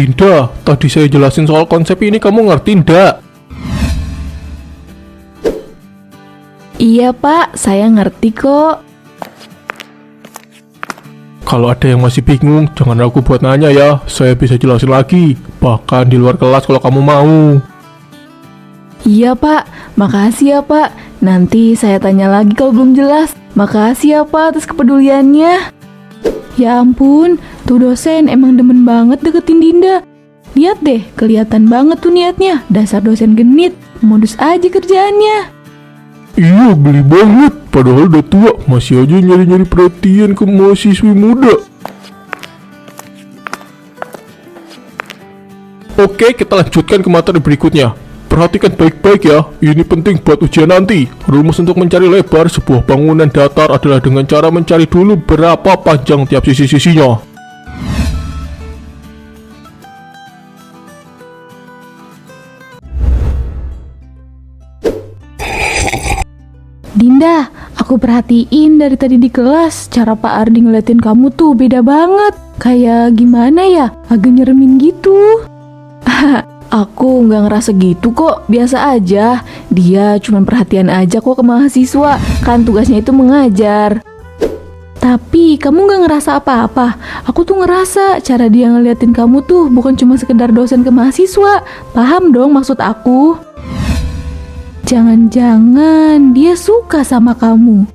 Dinda, tadi saya jelasin soal konsep ini, kamu ngerti ndak? Iya Pak, saya ngerti kok. Kalau ada yang masih bingung, jangan ragu buat nanya ya. Saya bisa jelasin lagi, bahkan di luar kelas kalau kamu mau. Iya Pak, makasih ya Pak. Nanti saya tanya lagi kalau belum jelas. Makasih ya Pak atas kepeduliannya. Ya ampun, tuh dosen emang demen banget deketin Dinda. Lihat deh, kelihatan banget tuh niatnya. Dasar dosen genit, modus aja kerjaannya. Iya, geli banget. Padahal udah tua, masih aja nyari-nyari perhatian ke mahasiswi muda. Oke, kita lanjutkan ke materi berikutnya. Perhatikan baik-baik ya, ini penting buat ujian nanti. Rumus untuk mencari lebar sebuah bangunan datar adalah dengan cara mencari dulu berapa panjang tiap sisi-sisinya. Dinda, aku perhatiin dari tadi di kelas, cara Pak Ardi ngeliatin kamu tuh beda banget. Kayak gimana ya, agak nyeremin gitu. Aku nggak ngerasa gitu kok, biasa aja. Dia cuma perhatian aja kok ke mahasiswa, kan tugasnya itu mengajar. Tapi kamu nggak ngerasa apa-apa. Aku tuh ngerasa cara dia ngeliatin kamu tuh bukan cuma sekedar dosen ke mahasiswa. Paham dong maksud aku? Jangan-jangan dia suka sama kamu.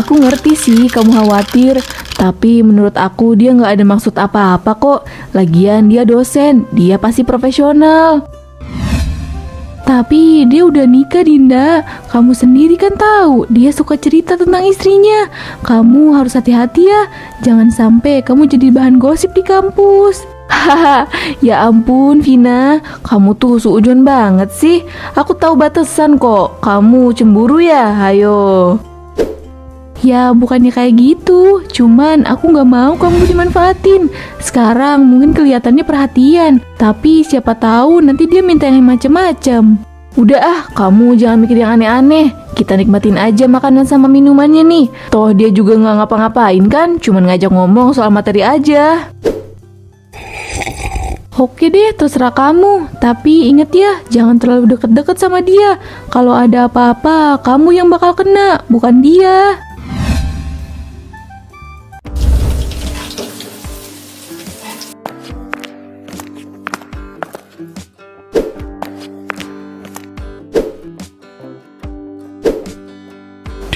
Aku ngerti sih kamu khawatir, tapi menurut aku dia nggak ada maksud apa-apa kok. Lagian dia dosen, dia pasti profesional. Tapi dia udah nikah Dinda, kamu sendiri kan tahu dia suka cerita tentang istrinya. Kamu harus hati-hati ya, jangan sampai kamu jadi bahan gosip di kampus. Hahaha, ya ampun Vina, kamu tuh suujon banget sih. Aku tahu batasan kok, kamu cemburu ya, hayo. Ya bukannya kayak gitu, cuman aku gak mau kamu dimanfaatin. Sekarang mungkin kelihatannya perhatian, tapi siapa tahu nanti dia minta yang macem-macem. Udah ah, kamu jangan mikir yang aneh-aneh. Kita nikmatin aja makanan sama minumannya nih. Toh dia juga gak ngapa-ngapain kan, cuman ngajak ngomong soal materi aja. Oke deh, terserah kamu. Tapi inget ya, jangan terlalu deket-deket sama dia. Kalau ada apa-apa, kamu yang bakal kena, bukan dia.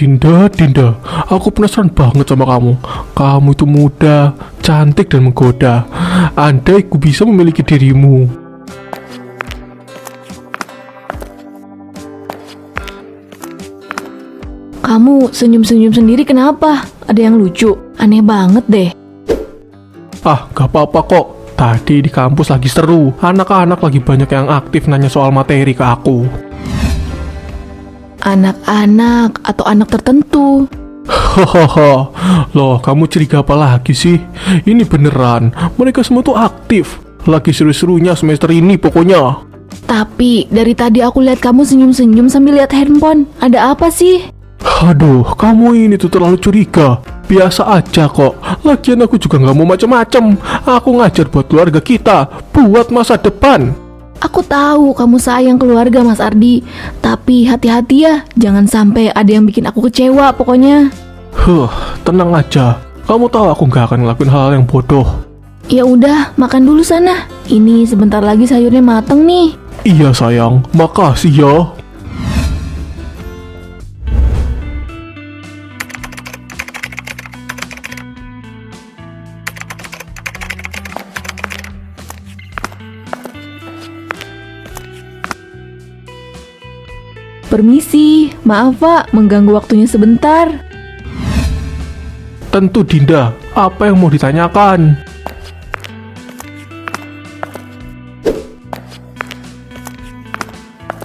Dinda, aku penasaran banget sama kamu. Kamu itu muda, cantik dan menggoda. Andai ku bisa memiliki dirimu. Kamu senyum-senyum sendiri kenapa? Ada yang lucu? Aneh banget deh. Ah, gak apa-apa kok. Tadi di kampus lagi seru. Anak-anak lagi banyak yang aktif nanya soal materi ke aku. Anak-anak atau anak tertentu? Hahaha, loh kamu curiga apa lagi sih? Ini beneran, mereka semua tuh aktif. Lagi seru-serunya semester ini pokoknya. Tapi dari tadi aku lihat kamu senyum-senyum sambil lihat handphone. Ada apa sih? Aduh, kamu ini tuh terlalu curiga. Biasa aja kok. Lagian aku juga gak mau macem-macem. Aku ngajar buat keluarga kita, buat masa depan. Aku tahu kamu sayang keluarga Mas Ardi. Tapi hati-hati ya, jangan sampai ada yang bikin aku kecewa pokoknya. Tenang aja. Kamu tahu aku gak akan ngelakuin hal yang bodoh. Ya udah, makan dulu sana. Ini sebentar lagi sayurnya mateng nih. Iya sayang, makasih ya. Permisi, maaf Pak, mengganggu waktunya sebentar. Tentu Dinda, apa yang mau ditanyakan?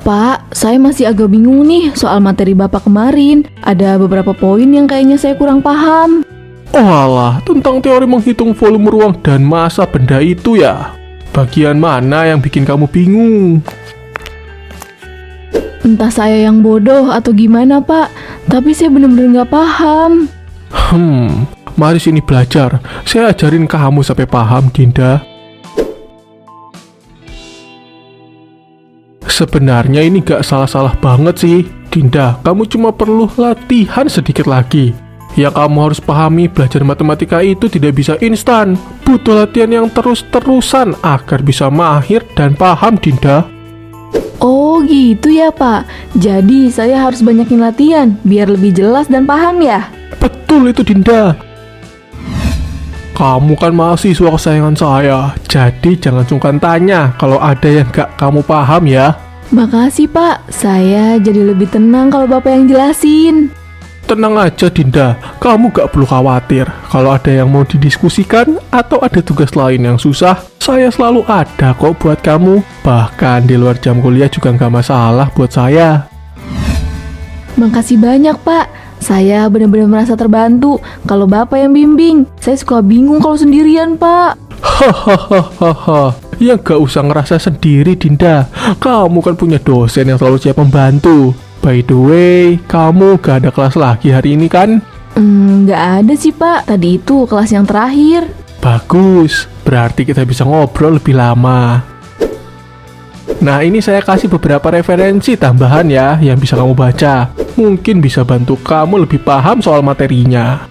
Pak, saya masih agak bingung nih soal materi Bapak kemarin. Ada beberapa poin yang kayaknya saya kurang paham. Oh alah, tentang teori menghitung volume ruang dan massa benda itu ya. Bagian mana yang bikin kamu bingung? Entah saya yang bodoh atau gimana Pak, tapi saya bener-bener gak paham. Mari sini belajar. Saya ajarin kamu sampai paham, Dinda. Sebenarnya ini gak salah-salah banget sih, Dinda. Kamu cuma perlu latihan sedikit lagi. Yang kamu harus pahami, belajar matematika itu tidak bisa instan. Butuh latihan yang terus-terusan agar bisa mahir dan paham, Dinda. Oh gitu ya Pak. Jadi saya harus banyakin latihan biar lebih jelas dan paham ya? Betul itu, Dinda. Kamu kan mahasiswa kesayangan saya, jadi jangan sungkan tanya kalau ada yang gak kamu paham ya. Makasih Pak, saya jadi lebih tenang kalau Bapak yang jelasin. Tenang aja, Dinda, kamu gak perlu khawatir. Kalau ada yang mau didiskusikan atau ada tugas lain yang susah, saya selalu ada kok buat kamu. Bahkan di luar jam kuliah juga gak masalah buat saya. Makasih banyak Pak, saya benar-benar merasa terbantu kalau Bapak yang bimbing. Saya suka bingung kalau sendirian Pak. Hahaha, ya gak usah ngerasa sendiri, Dinda. Kamu kan punya dosen yang selalu siap membantu. By the way, kamu gak ada kelas lagi hari ini kan? Nggak ada sih Pak, tadi itu kelas yang terakhir. Bagus, berarti kita bisa ngobrol lebih lama. Nah, ini saya kasih beberapa referensi tambahan ya yang bisa kamu baca. Mungkin bisa bantu kamu lebih paham soal materinya.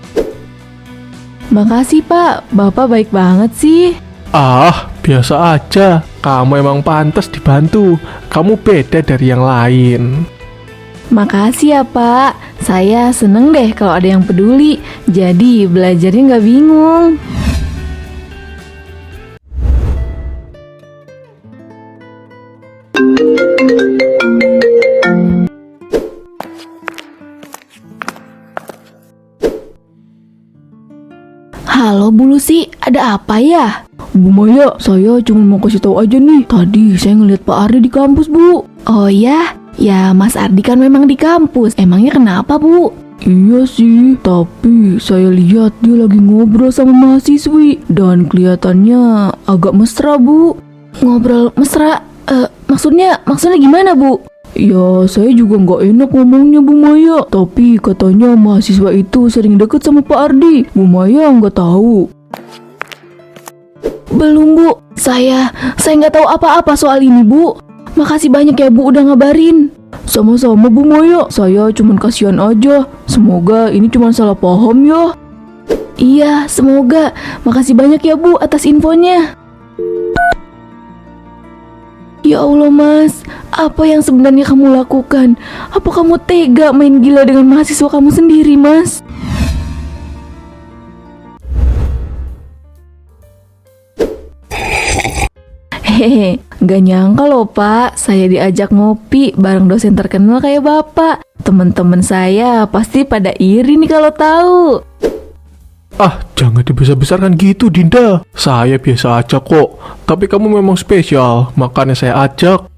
Makasih Pak, Bapak baik banget sih. Ah, biasa aja. Kamu emang pantas dibantu. Kamu beda dari yang lain. Makasih ya Pak, saya seneng deh kalau ada yang peduli. Jadi belajarnya nggak bingung. Halo Bu Lucy, ada apa ya? Bu Maya, saya cuma mau kasih tahu aja nih. Tadi saya ngeliat Pak Ardi di kampus, Bu. Oh ya? Ya, Mas Ardi kan memang di kampus. Emangnya kenapa, Bu? Iya sih, tapi saya lihat dia lagi ngobrol sama mahasiswi dan kelihatannya agak mesra, Bu. Ngobrol mesra? Maksudnya gimana, Bu? Ya, saya juga nggak enak ngomongnya, Bu Maya. Tapi katanya mahasiswa itu sering deket sama Pak Ardi. Bu Maya nggak tahu. Belum, Bu. Saya nggak tahu apa-apa soal ini, Bu. Makasih banyak ya Bu udah ngabarin. Sama-sama Bu Maya, saya cuman kasihan aja. Semoga ini cuma salah paham ya. Iya, semoga. Makasih banyak ya Bu atas infonya. Ya Allah Mas, apa yang sebenarnya kamu lakukan? Apa kamu tega main gila dengan mahasiswa kamu sendiri, Mas? Hehehe, gak nyangka loh Pak, saya diajak ngopi bareng dosen terkenal kayak Bapak. Teman-teman saya pasti pada iri nih kalau tahu. Ah, jangan dibesar-besarkan gitu, Dinda. Saya biasa aja kok. Tapi kamu memang spesial, makanya saya ajak.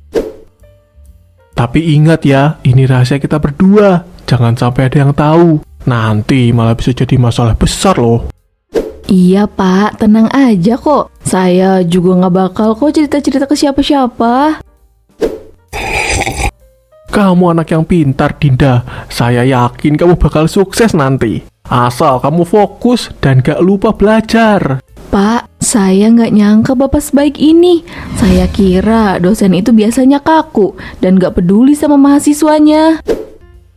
Tapi ingat ya, ini rahasia kita berdua. Jangan sampai ada yang tahu. Nanti malah bisa jadi masalah besar loh. Iya Pak, tenang aja kok. Saya juga gak bakal kok cerita-cerita ke siapa-siapa. Kamu anak yang pintar, Dinda. Saya yakin kamu bakal sukses nanti. Asal kamu fokus dan gak lupa belajar. Pak, saya gak nyangka Bapak sebaik ini. Saya kira dosen itu biasanya kaku dan gak peduli sama mahasiswanya.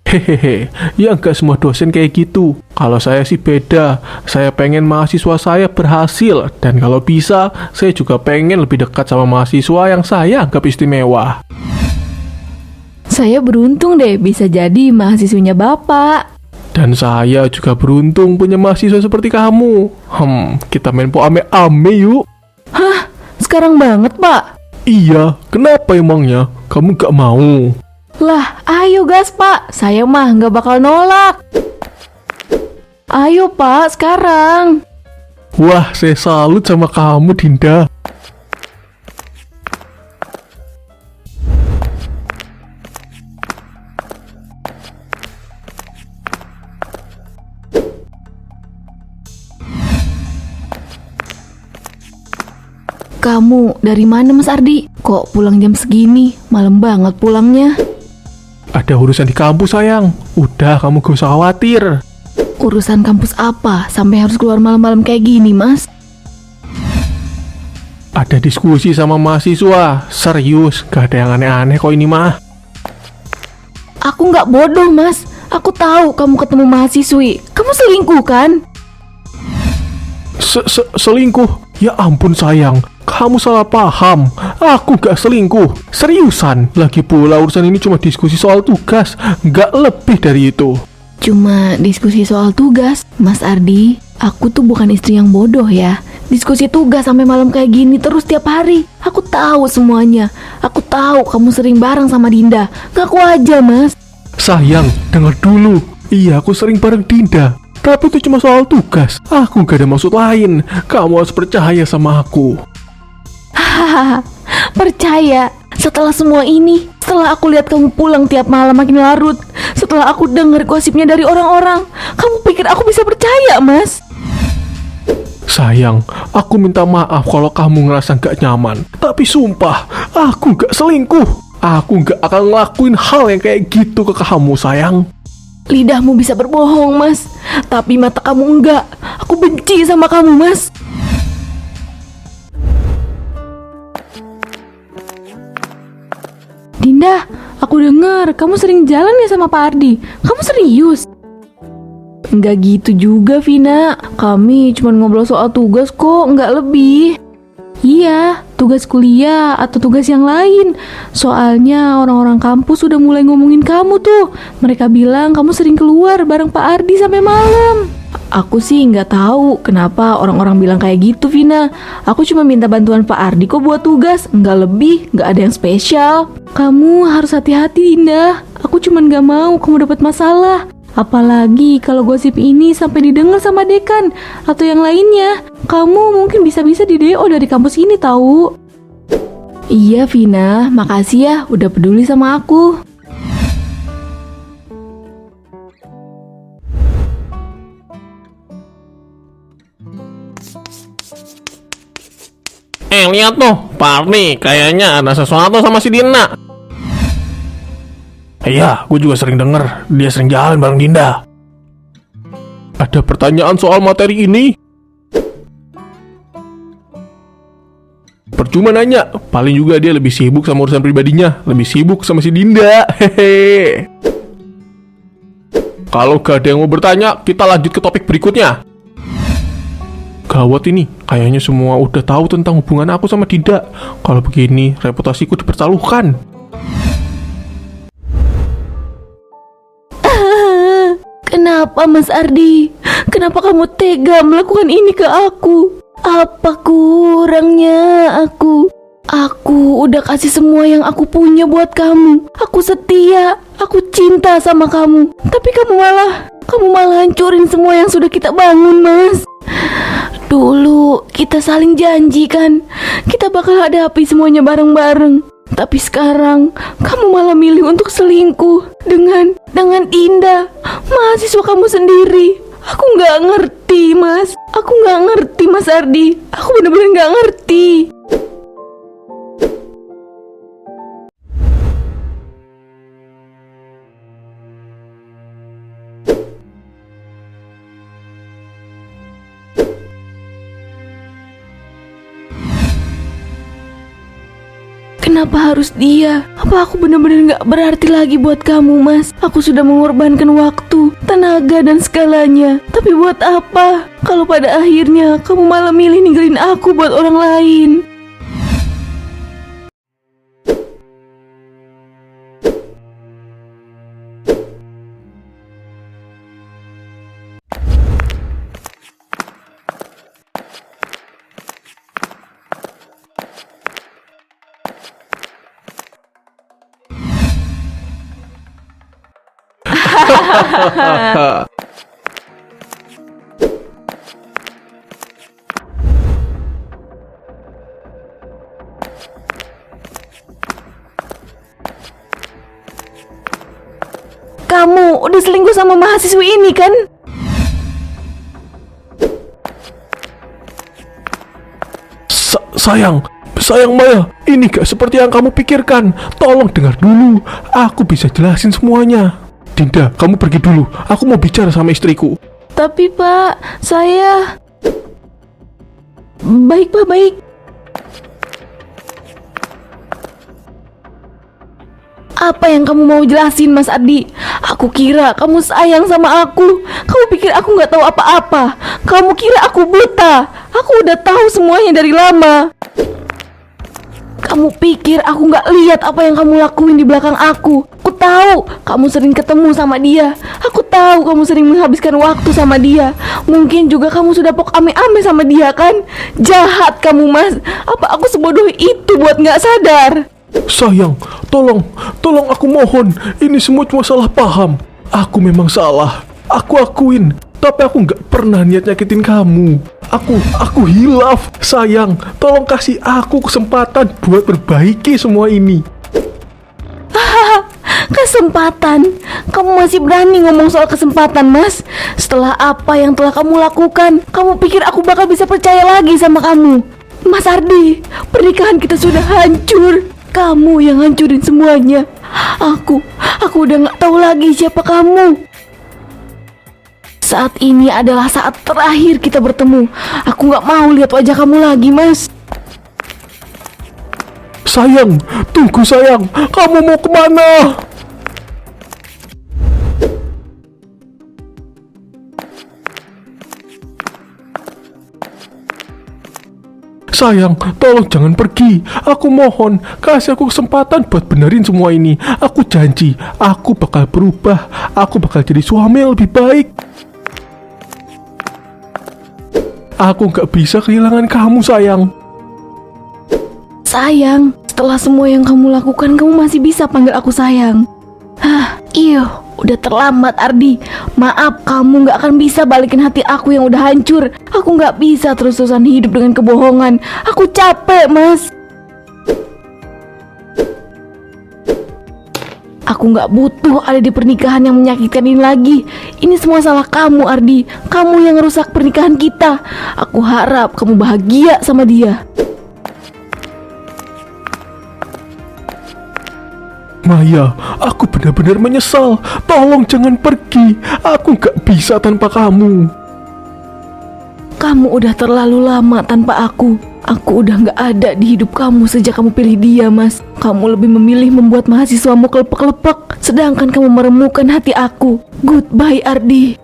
Hehehe, ya nggak semua dosen kayak gitu. Kalau saya sih beda. Saya pengen mahasiswa saya berhasil. Dan kalau bisa, saya juga pengen lebih dekat sama mahasiswa yang saya anggap istimewa. Saya beruntung deh bisa jadi mahasiswinya Bapak. Dan saya juga beruntung punya mahasiswa seperti kamu. Kita main po ame-ame yuk. Hah? Sekarang banget Pak? Iya, kenapa emangnya? Kamu gak mau? Lah, ayo gas Pak, saya mah nggak bakal nolak. Ayo Pak, sekarang. Wah, saya salut sama kamu, Dinda. Kamu dari mana Mas Ardi? Kok pulang jam segini? Malam banget pulangnya. Ada urusan di kampus, sayang. Udah, kamu gak usah khawatir. Urusan kampus apa sampai harus keluar malam-malam kayak gini, Mas? Ada diskusi sama mahasiswa. Serius, gak ada yang aneh-aneh kok ini mah. Aku nggak bodoh, Mas. Aku tahu kamu ketemu mahasiswi. Kamu selingkuh kan? Selingkuh? Ya ampun sayang, kamu salah paham. Aku gak selingkuh. Seriusan, lagi pula urusan ini cuma diskusi soal tugas, gak lebih dari itu. Cuma diskusi soal tugas, Mas Ardi. Aku tuh bukan istri yang bodoh ya. Diskusi tugas sampai malam kayak gini terus tiap hari. Aku tahu semuanya. Aku tahu kamu sering bareng sama Dinda. Ngaku aja, Mas. Sayang, dengar dulu. Iya, aku sering bareng Dinda. Tapi itu cuma soal tugas. Aku gak ada maksud lain. Kamu harus percaya sama aku. Hahaha, percaya. Setelah semua ini, setelah aku lihat kamu pulang tiap malam makin larut, setelah aku dengar gosipnya dari orang-orang, kamu pikir aku bisa percaya, Mas? Sayang, aku minta maaf kalau kamu ngerasa gak nyaman. Tapi sumpah, aku gak selingkuh. Aku gak akan ngelakuin hal yang kayak gitu ke kamu, sayang. Lidahmu bisa berbohong, Mas. Tapi mata kamu enggak. Aku benci sama kamu, Mas. Dinda, aku dengar kamu sering jalan ya sama Pak Ardi. Kamu serius? Enggak gitu juga, Vina. Kami cuma ngobrol soal tugas kok, enggak lebih. Iya, tugas kuliah atau tugas yang lain. Soalnya orang-orang kampus udah mulai ngomongin kamu tuh. Mereka bilang kamu sering keluar bareng Pak Ardi sampai malam. Aku sih nggak tahu kenapa orang-orang bilang kayak gitu, Vina. Aku cuma minta bantuan Pak Ardi kok buat tugas, nggak lebih, nggak ada yang spesial. Kamu harus hati-hati, Dinda. Aku cuma nggak mau kamu dapat masalah. Apalagi kalau gosip ini sampai didengar sama dekan atau yang lainnya. Kamu mungkin bisa-bisa di DO dari kampus ini tahu. Iya, Vina, makasih ya udah peduli sama aku. Lihat tuh, Pak Ardi, kayaknya ada sesuatu sama si Dinda. Iya, gue juga sering denger dia sering jalan bareng Dinda. Ada pertanyaan soal materi ini? Percuma nanya, paling juga dia lebih sibuk sama urusan pribadinya, lebih sibuk sama si Dinda. Hehe. Kalau gak ada yang mau bertanya, kita lanjut ke topik berikutnya. Gawat ini, kayaknya semua udah tahu tentang hubungan aku sama Dinda. Kalau begini, reputasiku dipertaruhkan. Kenapa, Mas Ardi? Kenapa kamu tega melakukan ini ke aku? Apa kurangnya aku? Aku udah kasih semua yang aku punya buat kamu. Aku setia, aku cinta sama kamu. Tapi kamu malah hancurin semua yang sudah kita bangun, Mas. Dulu kita saling janji kan, kita bakal hadapi semuanya bareng-bareng. Tapi sekarang kamu malah milih untuk selingkuh dengan Dinda, mahasiswa kamu sendiri. Aku nggak ngerti, Mas. Aku nggak ngerti, Mas Ardi. Aku bener-bener nggak ngerti. Kenapa harus dia? Apa aku benar-benar gak berarti lagi buat kamu, Mas? Aku sudah mengorbankan waktu, tenaga, dan segalanya. Tapi buat apa? Kalau pada akhirnya kamu malah milih ninggalin aku buat orang lain. Kamu udah selingkuh sama mahasiswi ini kan? Sayang Maya, ini gak seperti yang kamu pikirkan. Tolong dengar dulu, aku bisa jelasin semuanya. Dinda, kamu pergi dulu. Aku mau bicara sama istriku. Tapi Pak, saya... Baik Pak, baik. Apa yang kamu mau jelasin, Mas Ardi? Aku kira kamu sayang sama aku. Kamu pikir aku nggak tahu apa-apa? Kamu kira aku buta? Aku udah tahu semuanya dari lama. Kamu pikir aku nggak lihat apa yang kamu lakuin di belakang aku? Aku tahu kamu sering ketemu sama dia. Aku tahu kamu sering menghabiskan waktu sama dia. Mungkin juga kamu sudah pok ame-ame sama dia kan? Jahat kamu, Mas. Apa aku sebodoh itu buat nggak sadar? Sayang, tolong aku mohon. Ini semua cuma salah paham. Aku memang salah. Aku akuin. Tapi aku nggak pernah niat nyakitin kamu. Aku hilaf. Sayang, tolong kasih aku kesempatan buat perbaiki semua ini. Kesempatan? Kamu masih berani ngomong soal kesempatan, Mas? Setelah apa yang telah kamu lakukan, kamu pikir aku bakal bisa percaya lagi sama kamu? Mas Ardi, pernikahan kita sudah hancur. Kamu yang hancurin semuanya. Aku udah gak tahu lagi siapa kamu. Saat ini adalah saat terakhir kita bertemu. Aku gak mau lihat wajah kamu lagi, Mas. Sayang, tunggu sayang. Kamu mau kemana? Sayang, tolong jangan pergi. Aku mohon, kasih aku kesempatan buat benerin semua ini. Aku janji, aku bakal berubah. Aku bakal jadi suami yang lebih baik. Aku gak bisa kehilangan kamu, sayang. Sayang, setelah semua yang kamu lakukan, kamu masih bisa panggil aku sayang. Udah terlambat Ardi. Maaf, kamu gak akan bisa balikin hati aku yang udah hancur. Aku gak bisa terus-terusan hidup dengan kebohongan. Aku capek, Mas. Aku gak butuh ada di pernikahan yang menyakitkan ini lagi. Ini semua salah kamu, Ardi. Kamu yang rusak pernikahan kita. Aku harap kamu bahagia sama dia. Maya, aku benar-benar menyesal. Tolong jangan pergi. Aku gak bisa tanpa kamu. Kamu udah terlalu lama tanpa aku. Aku udah gak ada di hidup kamu sejak kamu pilih dia, Mas. Kamu lebih memilih membuat mahasiswamu kelepek-kelepek, sedangkan kamu meremukan hati aku. Goodbye, Ardi.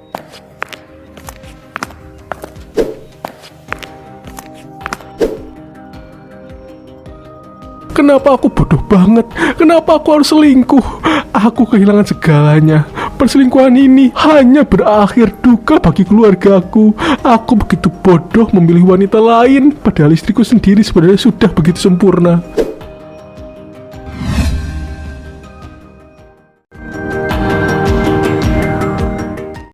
Kenapa aku bodoh banget? Kenapa aku harus selingkuh? Aku kehilangan segalanya. Perselingkuhan ini hanya berakhir duka bagi keluargaku. Aku begitu bodoh memilih wanita lain, padahal istriku sendiri sebenarnya sudah begitu sempurna.